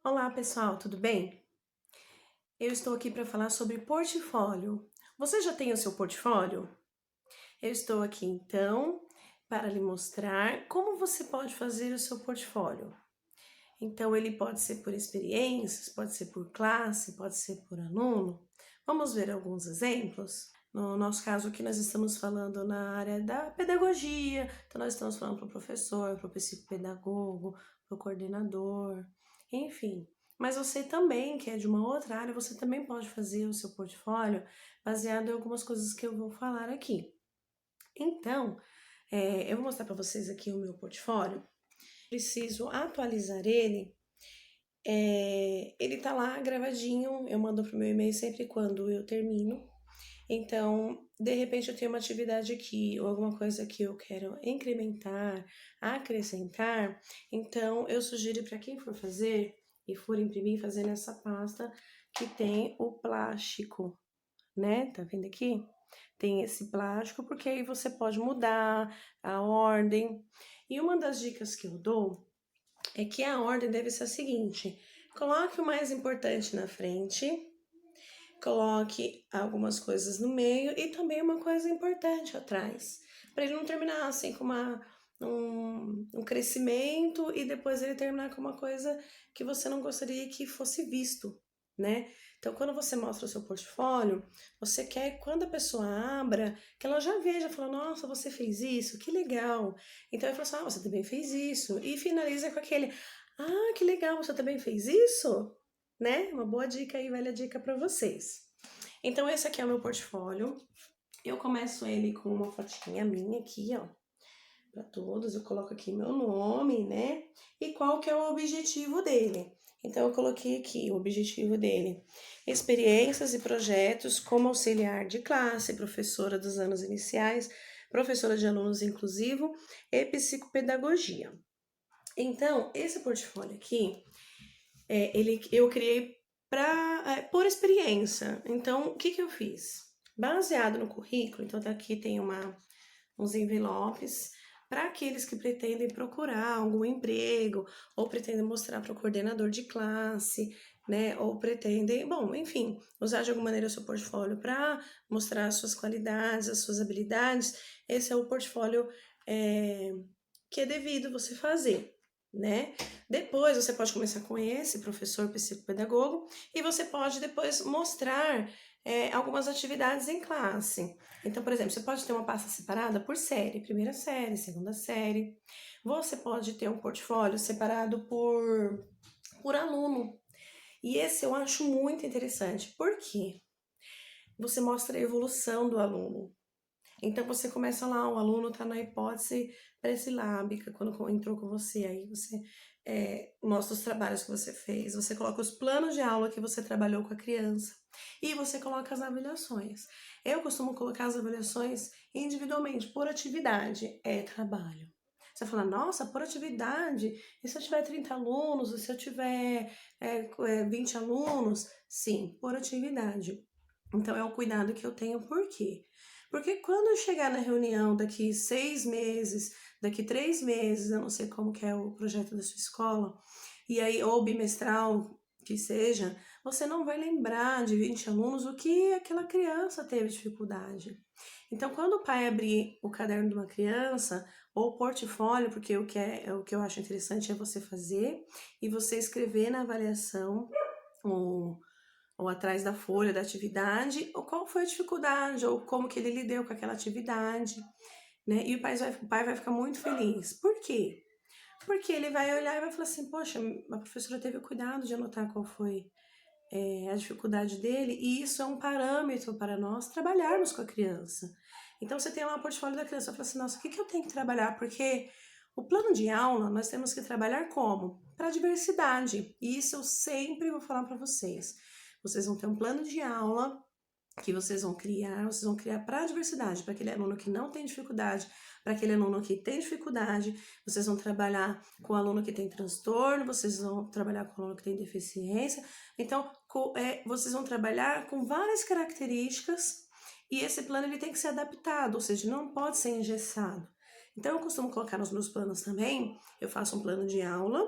Olá, pessoal, tudo bem? Eu estou aqui para falar sobre portfólio. Você já tem o seu portfólio? Eu estou aqui então para lhe mostrar como você pode fazer o seu portfólio. Então, ele pode ser por experiências, pode ser por classe, pode ser por aluno. Vamos ver alguns exemplos? No nosso caso aqui, nós estamos falando na área da pedagogia, então nós estamos falando para o professor, para o psicopedagogo, para o coordenador, enfim. Mas você também, que é de uma outra área, você também pode fazer o seu portfólio baseado em algumas coisas que eu vou falar aqui. Então, eu vou mostrar para vocês aqui o meu portfólio. Preciso atualizar ele. Ele tá lá gravadinho, eu mando pro meu e-mail sempre quando eu termino. Então, de repente eu tenho uma atividade aqui ou alguma coisa que eu quero incrementar, acrescentar, então eu sugiro para quem for fazer e for imprimir, fazer nessa pasta que tem o plástico, né? Tá vendo aqui? Tem esse plástico, porque aí você pode mudar a ordem. E uma das dicas que eu dou é que a ordem deve ser a seguinte: coloque o mais importante na frente, coloque algumas coisas no meio e também uma coisa importante atrás, para ele não terminar assim com um crescimento e depois ele terminar com uma coisa que você não gostaria que fosse visto, né? Então, quando você mostra o seu portfólio, você quer que quando a pessoa abra, que ela já veja, fala, nossa, você fez isso, que legal. Então, ele fala assim, ah, você também fez isso. E finaliza com aquele, ah, que legal, você também fez isso? Né? Uma boa dica aí, velha dica para vocês. Então, esse aqui é o meu portfólio. Eu começo ele com uma fotinha minha aqui, ó, para todos. Eu coloco aqui meu nome, né? E qual que é o objetivo dele. Então, eu coloquei aqui o objetivo dele: experiências e projetos como auxiliar de classe, professora dos anos iniciais, professora de alunos inclusivo e psicopedagogia. Então, esse portfólio aqui, eu criei por experiência. Então, o que que eu fiz? Baseado no currículo, então aqui tem uns envelopes para aqueles que pretendem procurar algum emprego, ou pretendem mostrar para o coordenador de classe, né? Ou pretendem, bom, enfim, usar de alguma maneira o seu portfólio para mostrar as suas qualidades, as suas habilidades. Esse é o portfólio que é devido você fazer, né? Depois você pode começar com esse professor psicopedagogo e você pode depois mostrar algumas atividades em classe. Então, por exemplo, você pode ter uma pasta separada por série, primeira série, segunda série. Você pode ter um portfólio separado por aluno. E esse eu acho muito interessante. Por quê? Você mostra a evolução do aluno. Então você começa lá, o aluno está na hipótese pré-silábica, quando entrou com você, aí você mostra os trabalhos que você fez, você coloca os planos de aula que você trabalhou com a criança e você coloca as avaliações. Eu costumo colocar as avaliações individualmente, por atividade, é trabalho. Você fala, nossa, por atividade, e se eu tiver 30 alunos, e se eu tiver 20 alunos? Sim, por atividade. Então é o cuidado que eu tenho, por quê? Porque quando eu chegar na reunião daqui 6 meses, daqui 3 meses, eu não sei como que é o projeto da sua escola, e aí, ou bimestral, que seja, você não vai lembrar de 20 alunos o que aquela criança teve dificuldade. Então, quando o pai abrir o caderno de uma criança, ou o portfólio, porque o que eu acho interessante é você fazer, e você escrever na avaliação ou atrás da folha da atividade, ou qual foi a dificuldade, ou como que ele lidou com aquela atividade, né? E o pai vai ficar muito feliz. Por quê? Porque ele vai olhar e vai falar assim, poxa, a professora teve o cuidado de anotar qual foi a dificuldade dele, e isso é um parâmetro para nós trabalharmos com a criança. Então, você tem lá o portfólio da criança, fala assim, nossa, o que eu tenho que trabalhar? Porque o plano de aula, nós temos que trabalhar como? Para a diversidade. E isso eu sempre vou falar para vocês. Vocês vão ter um plano de aula que vocês vão criar para a diversidade, para aquele aluno que não tem dificuldade, para aquele aluno que tem dificuldade, vocês vão trabalhar com o aluno que tem transtorno, vocês vão trabalhar com o aluno que tem deficiência, então vocês vão trabalhar com várias características e esse plano ele tem que ser adaptado, ou seja, não pode ser engessado. Então, eu costumo colocar nos meus planos também, eu faço um plano de aula,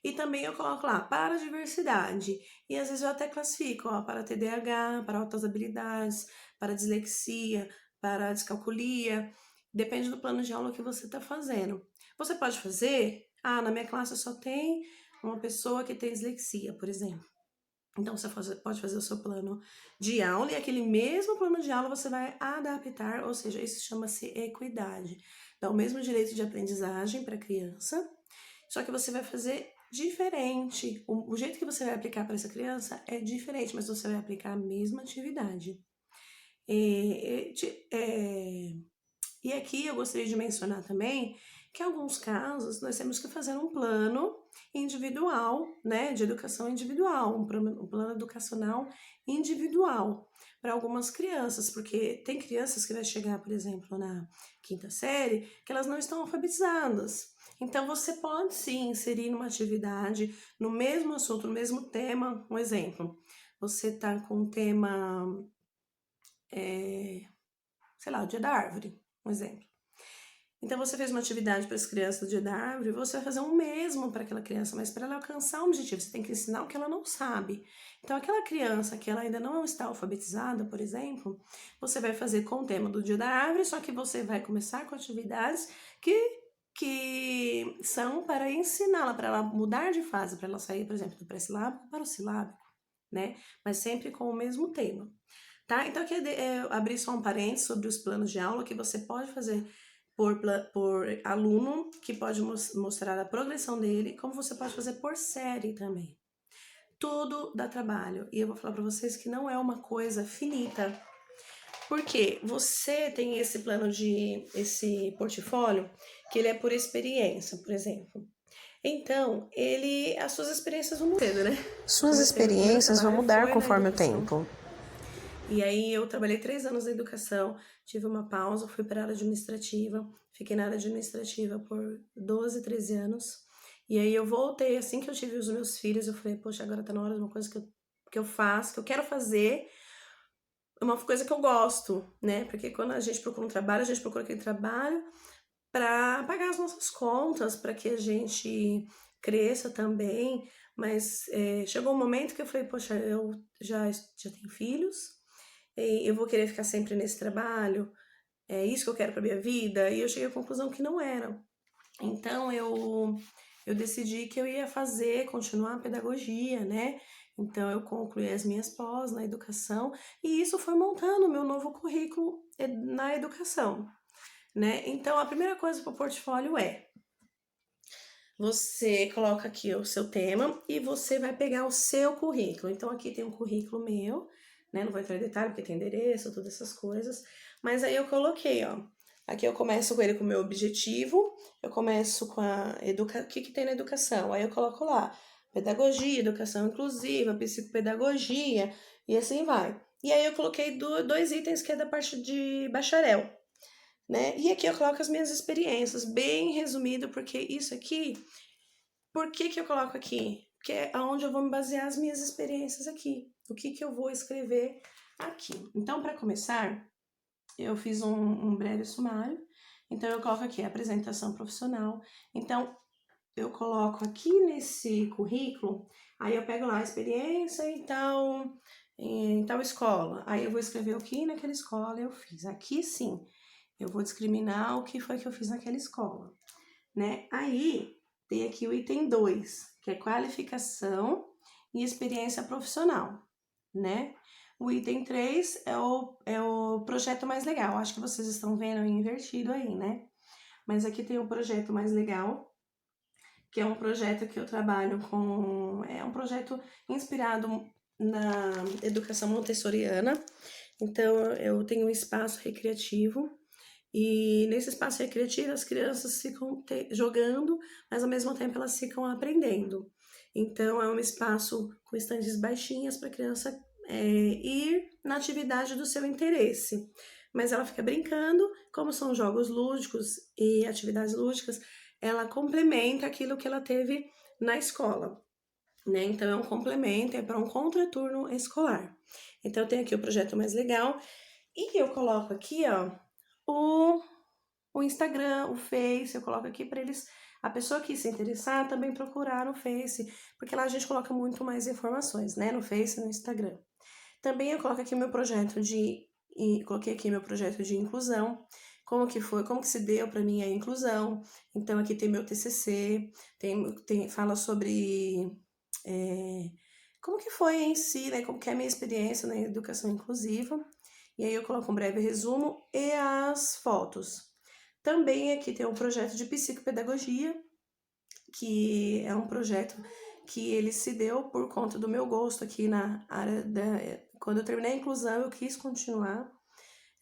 E também eu coloco lá, para diversidade. E às vezes eu até classifico, ó, para TDAH, para altas habilidades, para dislexia, para descalculia. Depende do plano de aula que você está fazendo. Você pode fazer, na minha classe só tem uma pessoa que tem dislexia, por exemplo. Então, você pode fazer o seu plano de aula e aquele mesmo plano de aula você vai adaptar, ou seja, isso chama-se equidade. Dá o mesmo direito de aprendizagem para a criança, só que você vai fazer diferente. O jeito que você vai aplicar para essa criança é diferente, mas você vai aplicar a mesma atividade. E aqui eu gostaria de mencionar também que em alguns casos nós temos que fazer um plano individual, né, de educação individual, um plano educacional individual para algumas crianças, porque tem crianças que vai chegar, por exemplo, na quinta série, que elas não estão alfabetizadas. Então, você pode sim inserir numa atividade, no mesmo assunto, no mesmo tema. Um exemplo, você está com um tema, sei lá, o Dia da Árvore, um exemplo. Então, você fez uma atividade para as crianças do Dia da Árvore, você vai fazer o mesmo para aquela criança, mas para ela alcançar um objetivo, você tem que ensinar o que ela não sabe. Então, aquela criança que ela ainda não está alfabetizada, por exemplo, você vai fazer com o tema do Dia da Árvore, só que você vai começar com atividades que são para ensiná-la, para ela mudar de fase, para ela sair, por exemplo, do pré-silábico para o silábico, né? Mas sempre com o mesmo tema. Tá? Então, aqui eu abri só um parênteses sobre os planos de aula que você pode fazer por aluno, que pode mostrar a progressão dele, como você pode fazer por série também. Tudo dá trabalho. E eu vou falar para vocês que não é uma coisa finita. Porque você tem esse esse portfólio, que ele é por experiência, por exemplo. Então, as suas experiências vão mudando, né? Suas experiências vão mudar conforme o tempo. E aí eu trabalhei 3 anos na educação, tive uma pausa, fui para a área administrativa, fiquei na área administrativa por 12, 13 anos. E aí eu voltei, assim que eu tive os meus filhos, eu falei, poxa, agora tá na hora de uma coisa que eu faço, que eu quero fazer, uma coisa que eu gosto, né? Porque quando a gente procura um trabalho, a gente procura aquele trabalho para pagar as nossas contas, para que a gente cresça também. Mas chegou um momento que eu falei, poxa, eu já tenho filhos, eu vou querer ficar sempre nesse trabalho, é isso que eu quero para minha vida? E eu cheguei à conclusão que não era. Então eu decidi que eu ia continuar a pedagogia, né? Então eu concluí as minhas pós na educação e isso foi montando o meu novo currículo na educação, né? Então a primeira coisa para o portfólio você coloca aqui o seu tema e você vai pegar o seu currículo. Então aqui tem um currículo meu, né? Não vou entrar em detalhe porque tem endereço, todas essas coisas. Mas aí eu coloquei, ó. Aqui eu começo com ele com o meu objetivo, eu começo com o que tem na educação. Aí eu coloco lá, pedagogia, educação inclusiva, psicopedagogia e assim vai. E aí eu coloquei dois itens que é da parte de bacharel, né? E aqui eu coloco as minhas experiências, bem resumido, porque isso aqui, por que eu coloco aqui? Porque é onde eu vou me basear as minhas experiências aqui, o que eu vou escrever aqui. Então, para começar, eu fiz um breve sumário, então eu coloco aqui a apresentação profissional. Então, eu coloco aqui nesse currículo, aí eu pego lá a experiência em tal escola, aí eu vou escrever o que naquela escola eu fiz. Aqui sim, eu vou discriminar o que foi que eu fiz naquela escola, né? Aí tem aqui o item 2, que é qualificação e experiência profissional, né? O item 3 é o projeto mais legal. Acho que vocês estão vendo invertido aí, né? Mas aqui tem o projeto mais legal, que é um projeto que eu trabalho com... É um projeto inspirado na educação montessoriana. Então, eu tenho um espaço recreativo e nesse espaço recreativo as crianças ficam jogando, mas ao mesmo tempo elas ficam aprendendo. Então, é um espaço com estandes baixinhas para a criança ir na atividade do seu interesse. Mas ela fica brincando, como são jogos lúdicos e atividades lúdicas, ela complementa aquilo que ela teve na escola, né? Então, é um complemento, é para um contraturno escolar. Então, eu tenho aqui o projeto mais legal e eu coloco aqui, ó, o Instagram, o Face, eu coloco aqui para eles, a pessoa que se interessar também procurar no Face, porque lá a gente coloca muito mais informações, né, no Face e no Instagram. Também eu coloco aqui meu projeto coloquei aqui meu projeto de inclusão, como que foi, como que se deu para mim a inclusão. Então aqui tem meu TCC, fala sobre como que foi em si, né, como que é a minha experiência na educação inclusiva. E aí eu coloco um breve resumo e as fotos. Também aqui tem um projeto de psicopedagogia, que é um projeto que ele se deu por conta do meu gosto aqui na área da... Quando eu terminei a inclusão, eu quis continuar,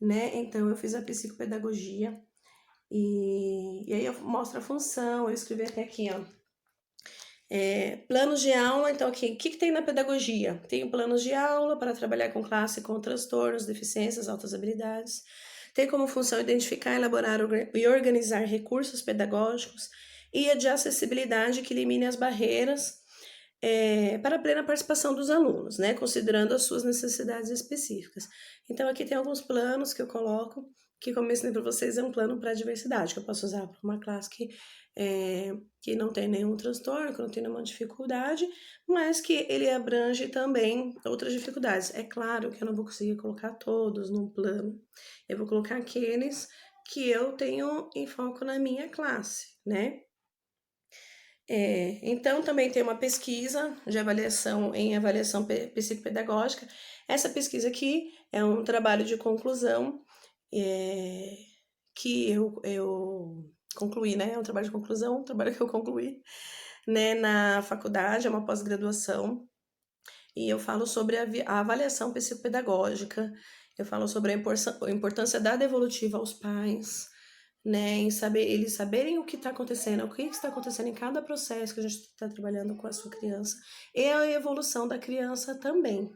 né? Então, eu fiz a psicopedagogia e aí eu mostro a função, eu escrevi até aqui, ó. Planos de aula, então aqui, o que tem na pedagogia? Tenho planos de aula para trabalhar com classe com transtornos, deficiências, altas habilidades. Tem como função identificar, elaborar e organizar recursos pedagógicos e de acessibilidade que elimine as barreiras para a plena participação dos alunos, né, considerando as suas necessidades específicas. Então, aqui tem alguns planos que eu coloco, que, como eu ensinei para vocês, é um plano para a diversidade, que eu posso usar para uma classe que não tem nenhum transtorno, que não tem nenhuma dificuldade, mas que ele abrange também outras dificuldades. É claro que eu não vou conseguir colocar todos num plano, eu vou colocar aqueles que eu tenho em foco na minha classe, né? Então, também tem uma pesquisa de avaliação em avaliação psicopedagógica. Essa pesquisa aqui é um trabalho de conclusão que eu concluí, né? É um trabalho de conclusão, um trabalho que eu concluí, né, na faculdade, é uma pós-graduação. E eu falo sobre a avaliação psicopedagógica, eu falo sobre a importância da devolutiva aos pais, né, em eles saberem o que está acontecendo, o que está acontecendo em cada processo que a gente está trabalhando com a sua criança e a evolução da criança também,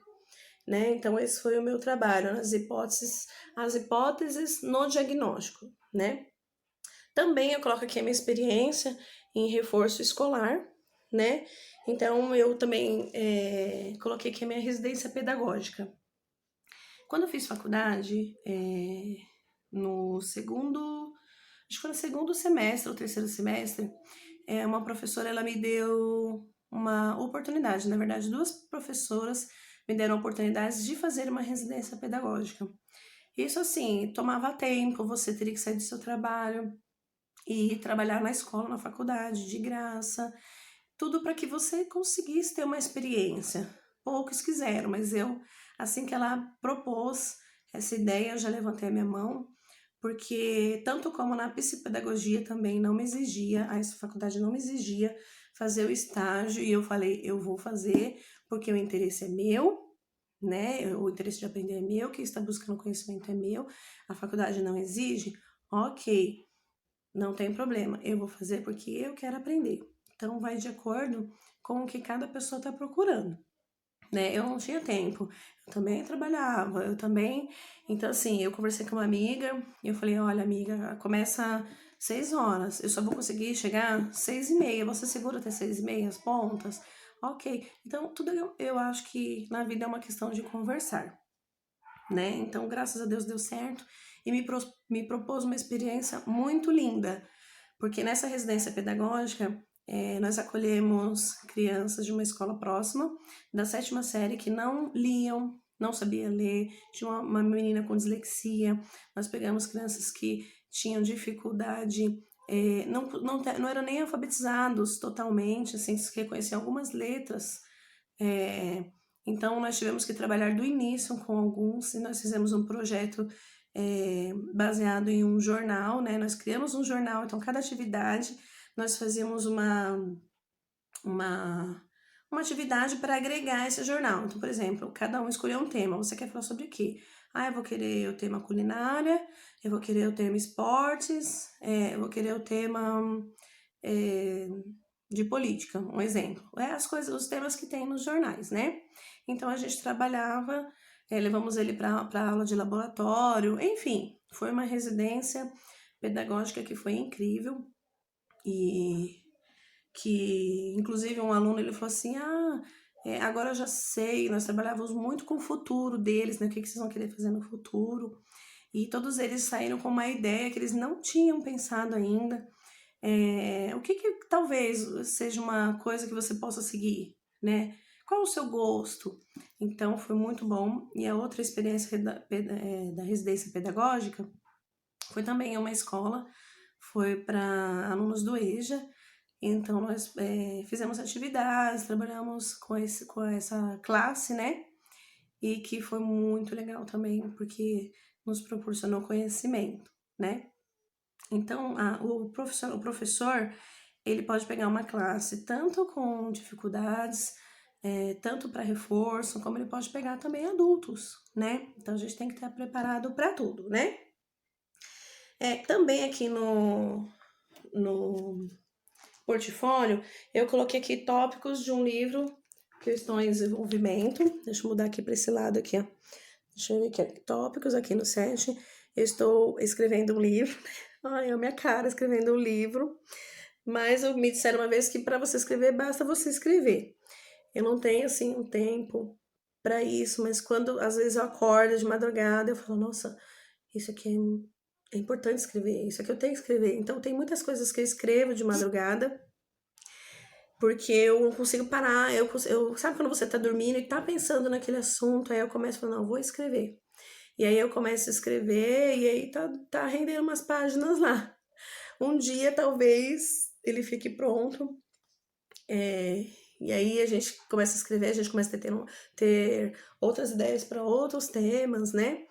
né? Então esse foi o meu trabalho, as hipóteses no diagnóstico, né? Também eu coloco aqui a minha experiência em reforço escolar, né? Então eu também coloquei aqui a minha residência pedagógica. Quando eu fiz faculdade, no segundo, acho que foi no segundo semestre ou terceiro semestre, uma professora ela me deu uma oportunidade, na verdade, duas professoras me deram oportunidades de fazer uma residência pedagógica. Isso assim, tomava tempo, você teria que sair do seu trabalho e trabalhar na escola, na faculdade, de graça, tudo para que você conseguisse ter uma experiência. Poucos quiseram, mas eu, assim que ela propôs essa ideia, eu já levantei a minha mão, porque tanto como na psicopedagogia também não me exigia, a faculdade não me exigia fazer o estágio, e eu falei, eu vou fazer, porque o interesse é meu, né? O interesse de aprender é meu, quem está buscando conhecimento é meu, a faculdade não exige, ok, não tem problema, eu vou fazer porque eu quero aprender. Então, vai de acordo com o que cada pessoa está procurando, né? Eu não tinha tempo, eu também trabalhava, eu também. Então, assim, eu conversei com uma amiga e eu falei: olha, amiga, começa 6 horas, eu só vou conseguir chegar 6h30. Você segura até 6h30 as pontas? Ok. Então, tudo eu acho que na vida é uma questão de conversar, né? Então, graças a Deus deu certo e me propôs uma experiência muito linda, porque nessa residência pedagógica nós acolhemos crianças de uma escola próxima, da 7ª série, que não liam, não sabia ler, tinha uma menina com dislexia, nós pegamos crianças que tinham dificuldade, não eram nem alfabetizados totalmente, assim, se reconheciam algumas letras, então, nós tivemos que trabalhar do início com alguns, e nós fizemos um projeto baseado em um jornal, né? Nós criamos um jornal, então cada atividade nós fazíamos uma, uma atividade para agregar esse jornal. Então, por exemplo, cada um escolheu um tema. Você quer falar sobre o quê? Ah, eu vou querer o tema culinária, eu vou querer o tema esportes, eu vou querer o tema de política, um exemplo. Os temas que tem nos jornais, né? Então a gente trabalhava, levamos ele para aula de laboratório, enfim, foi uma residência pedagógica que foi incrível e que, inclusive, um aluno ele falou assim: agora eu já sei, nós trabalhávamos muito com o futuro deles, né? O que vocês vão querer fazer no futuro. e todos eles saíram com uma ideia que eles não tinham pensado ainda. O que talvez seja uma coisa que você possa seguir, né? Qual o seu gosto? Então, foi muito bom. E a outra experiência da residência pedagógica foi também em uma escola, foi para alunos do EJA. Então, nós fizemos atividades, trabalhamos com essa classe, né? E que foi muito legal também, porque nos proporcionou conhecimento, né? Então, o professor, ele pode pegar uma classe tanto com dificuldades, tanto para reforço, como ele pode pegar também adultos, né? Então, a gente tem que estar preparado para tudo, né? Também aqui no portfólio, eu coloquei aqui tópicos de um livro que eu estou em desenvolvimento. Deixa eu mudar aqui para esse lado aqui, ó. Deixa eu ver aqui, tópicos aqui no set. Eu estou escrevendo um livro, ai, é a minha cara escrevendo um livro, mas me disseram uma vez que para você escrever, basta você escrever. Eu não tenho, assim, um tempo para isso, mas quando às vezes eu acordo de madrugada, eu falo, nossa, isso aqui é importante escrever, isso aqui eu tenho que escrever. Então, tem muitas coisas que eu escrevo de madrugada, porque eu não consigo parar. Sabe quando você tá dormindo e tá pensando naquele assunto, aí eu começo a falar, não, vou escrever. E aí eu começo a escrever e aí tá rendendo umas páginas lá. Um dia, talvez, ele fique pronto. E aí a gente começa a escrever, a gente começa a ter outras ideias para outros temas, né?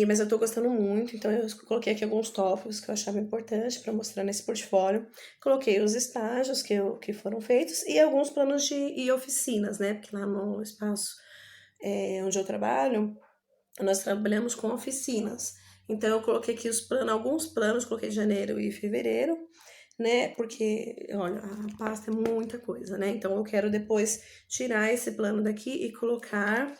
Mas eu tô gostando muito, então eu coloquei aqui alguns tópicos que eu achava importante para mostrar nesse portfólio. Coloquei os estágios que foram feitos e alguns planos e oficinas, né? Porque lá no espaço onde eu trabalho, nós trabalhamos com oficinas. Então eu coloquei aqui alguns planos, coloquei janeiro e fevereiro, né? Porque, olha, a pasta é muita coisa, né? Então eu quero depois tirar esse plano daqui e colocar.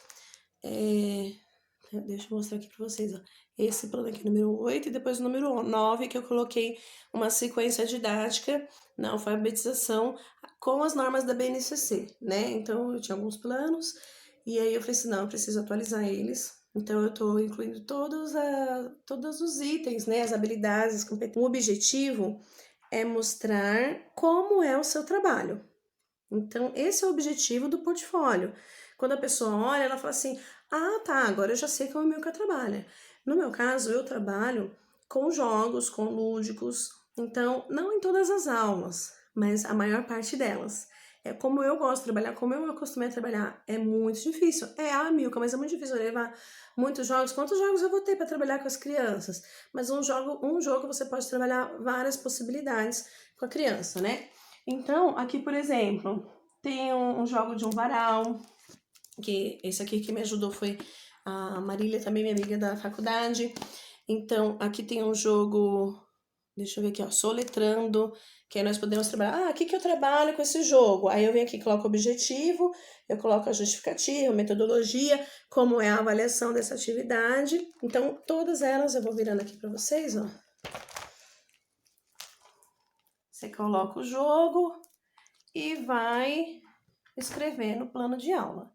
Deixa eu mostrar aqui para vocês, ó. Esse plano aqui, número 8, e depois o número 9, que eu coloquei uma sequência didática na alfabetização com as normas da BNCC, né? Então, eu tinha alguns planos, e aí eu falei assim, não, eu preciso atualizar eles. Então, eu estou incluindo todos os itens, né? As habilidades, as competências. O objetivo é mostrar como é o seu trabalho. Então, esse é o objetivo do portfólio. Quando a pessoa olha, ela fala assim, ah, tá, agora eu já sei como é o meu que eu trabalho. No meu caso, eu trabalho com jogos, com lúdicos, então, não em todas as aulas, mas a maior parte delas. É como eu gosto de trabalhar, como eu acostumei a trabalhar. É muito difícil. Milka, mas é muito difícil levar muitos jogos. Quantos jogos eu vou ter para trabalhar com as crianças? Mas um jogo você pode trabalhar várias possibilidades com a criança, né? Então, aqui, por exemplo, tem um jogo de um varal, que esse aqui que me ajudou foi a Marília, também minha amiga da faculdade. Então, aqui tem um jogo, deixa eu ver aqui, ó, soletrando, que aí nós podemos trabalhar, aqui que eu trabalho com esse jogo. Aí eu venho aqui, coloco o objetivo, eu coloco a justificativa, a metodologia, como é a avaliação dessa atividade. Então, todas elas eu vou virando aqui para vocês, ó. Você coloca o jogo e vai escrever no plano de aula.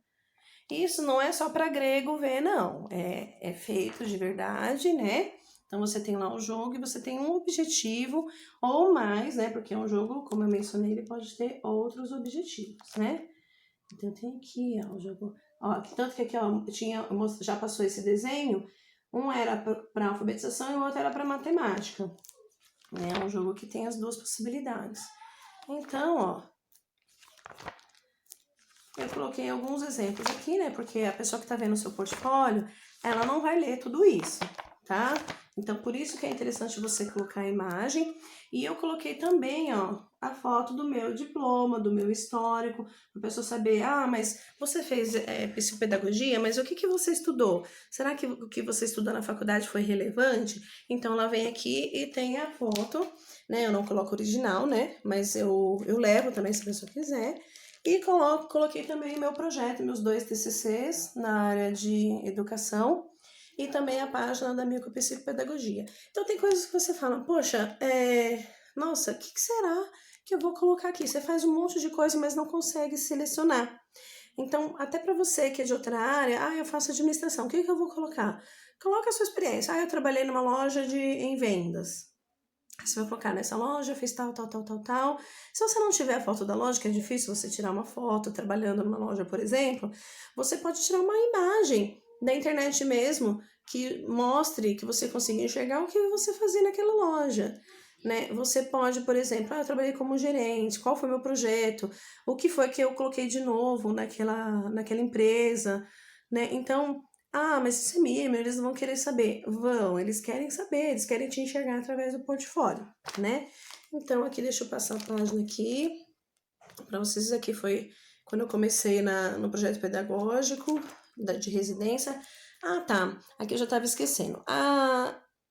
Isso não é só para grego ver, não. É feito de verdade, né? Então, você tem lá o jogo e você tem um objetivo ou mais, né? Porque é um jogo, como eu mencionei, ele pode ter outros objetivos, né? Então, tem aqui, ó, o jogo... Ó, tanto que aqui, ó, já passou esse desenho. Um era para alfabetização e o outro era para matemática. É um jogo que tem as duas possibilidades. Então, ó, eu coloquei alguns exemplos aqui, né? Porque a pessoa que tá vendo o seu portfólio, ela não vai ler tudo isso, tá? Então, por isso que é interessante você colocar a imagem. E eu coloquei também, ó, a foto do meu diploma, do meu histórico, para a pessoa saber, mas você fez psicopedagogia, mas o que você estudou? Será que o que você estudou na faculdade foi relevante? Então, ela vem aqui e tem a foto, né? Eu não coloco original, né? Mas eu levo também, se a pessoa quiser. E coloquei também meu projeto, meus 2 TCCs na área de educação e também a página da micropsicopedagogia. Então, tem coisas que você fala, poxa, nossa, o que será que eu vou colocar aqui? Você faz um monte de coisa, mas não consegue selecionar. Então, até para você que é de outra área, eu faço administração, o que eu vou colocar? Coloca a sua experiência. Eu trabalhei numa loja em vendas. Você vai colocar nessa loja, fiz tal, tal, tal, tal, tal. Se você não tiver a foto da loja, que é difícil você tirar uma foto trabalhando numa loja, por exemplo, você pode tirar uma imagem da internet mesmo que mostre, que você consiga enxergar o que você fazia naquela loja. Né? Você pode, por exemplo, eu trabalhei como gerente, qual foi o meu projeto, o que foi que eu coloquei de novo naquela empresa, né? Então, mas isso é mínimo, eles não vão querer saber. Vão, eles querem saber, eles querem te enxergar através do portfólio, né? Então, aqui, deixa eu passar a página aqui, para vocês. Aqui foi quando eu comecei no projeto pedagógico de residência. Tá, aqui eu já estava esquecendo.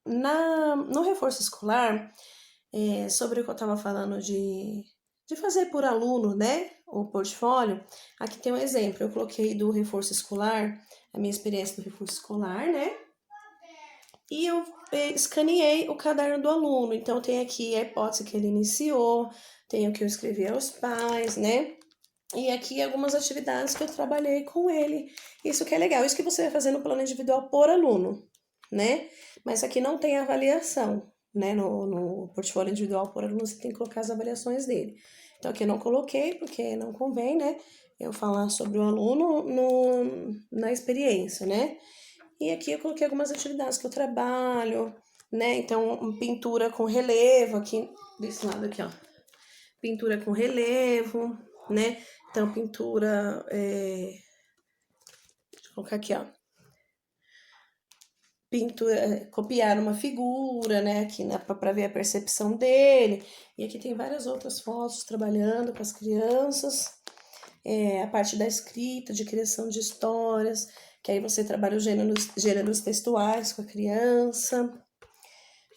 No reforço escolar, sobre o que eu estava falando de fazer por aluno, né, o portfólio, aqui tem um exemplo, eu coloquei do reforço escolar, a minha experiência do reforço escolar, né, e eu escaneei o caderno do aluno, então tem aqui a hipótese que ele iniciou, tem o que eu escrevi aos pais, né, e aqui algumas atividades que eu trabalhei com ele, isso que é legal, isso que você vai fazer no plano individual por aluno, né, mas aqui não tem avaliação, né, no portfólio individual por aluno você tem que colocar as avaliações dele. Então aqui eu não coloquei, porque não convém, né, eu falar sobre o aluno na experiência, né. E aqui eu coloquei algumas atividades que eu trabalho, né, então pintura com relevo, aqui desse lado aqui, ó, pintura com relevo, né, então pintura, deixa eu colocar aqui, ó, pintura, copiar uma figura, né, aqui para ver a percepção dele. E aqui tem várias outras fotos trabalhando com as crianças. A parte da escrita, de criação de histórias, que aí você trabalha os gêneros textuais com a criança.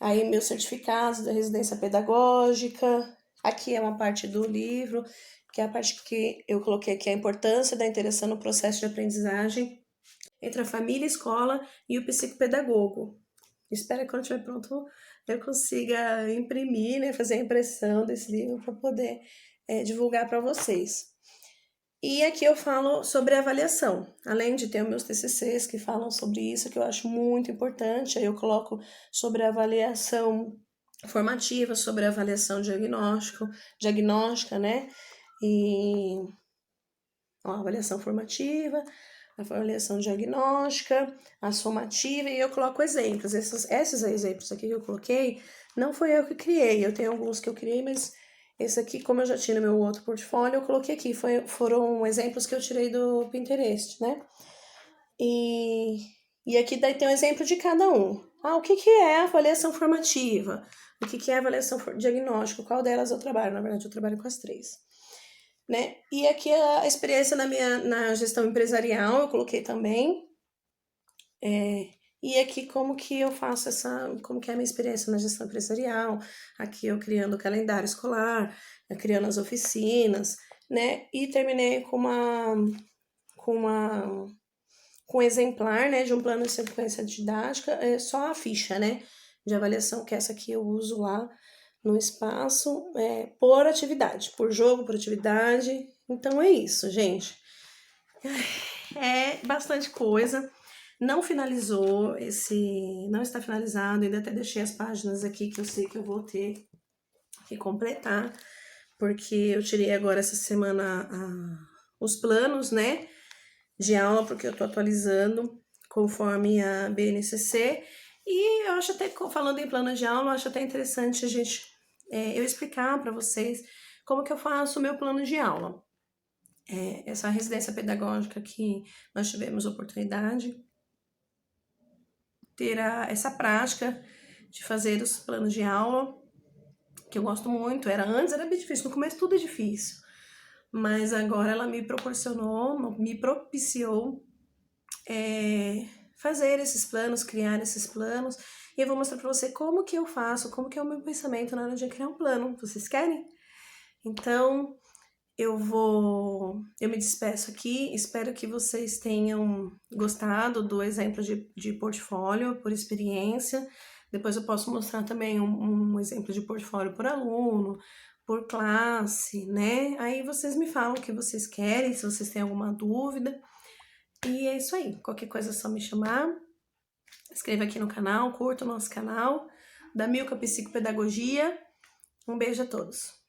Aí meus certificados da residência pedagógica. Aqui é uma parte do livro, que é a parte que eu coloquei aqui, a importância da interação no processo de aprendizagem entre a família, a escola e o psicopedagogo. Espero que quando estiver pronto eu consiga imprimir, né, fazer a impressão desse livro para poder divulgar para vocês. E aqui eu falo sobre avaliação, além de ter os meus TCCs que falam sobre isso, que eu acho muito importante. Aí eu coloco sobre a avaliação formativa, sobre a avaliação diagnóstica, né? E a avaliação formativa, a avaliação diagnóstica, a somativa, e eu coloco exemplos. Esses exemplos aqui que eu coloquei, não foi eu que criei, eu tenho alguns que eu criei, mas esse aqui, como eu já tinha no meu outro portfólio, eu coloquei aqui, foram exemplos que eu tirei do Pinterest, né? E aqui daí tem um exemplo de cada um. O que é a avaliação formativa? O que é a avaliação diagnóstica? Qual delas eu trabalho? Na verdade, eu trabalho com as três. Né? E aqui a experiência na gestão empresarial eu coloquei também. E aqui como que eu faço como que é a minha experiência na gestão empresarial, aqui eu criando o calendário escolar, criando as oficinas, né? E terminei com um exemplar, né, de um plano de sequência didática, só a ficha, né, de avaliação, que essa aqui eu uso lá no espaço, por atividade, por jogo, por atividade. Então é isso, gente. É bastante coisa. Não finalizou não está finalizado, ainda até deixei as páginas aqui que eu sei que eu vou ter que completar, porque eu tirei agora essa semana os planos, né, de aula, porque eu tô atualizando conforme a BNCC, e eu acho até, falando em plano de aula, eu acho até interessante eu explicar para vocês como que eu faço o meu plano de aula. Essa residência pedagógica que nós tivemos oportunidade ter essa prática de fazer os planos de aula, que eu gosto muito. Antes era bem difícil, no começo tudo é difícil, mas agora ela me propiciou fazer esses planos, criar esses planos, e eu vou mostrar para você como que eu faço, como que é o meu pensamento na hora de criar um plano. Vocês querem? Então, eu me despeço aqui, espero que vocês tenham gostado do exemplo de portfólio por experiência. Depois eu posso mostrar também um exemplo de portfólio por aluno, por classe, né? Aí vocês me falam o que vocês querem, se vocês têm alguma dúvida. E é isso aí. Qualquer coisa é só me chamar. Inscreva aqui no canal, curta o nosso canal da Milka Psicopedagogia. Um beijo a todos.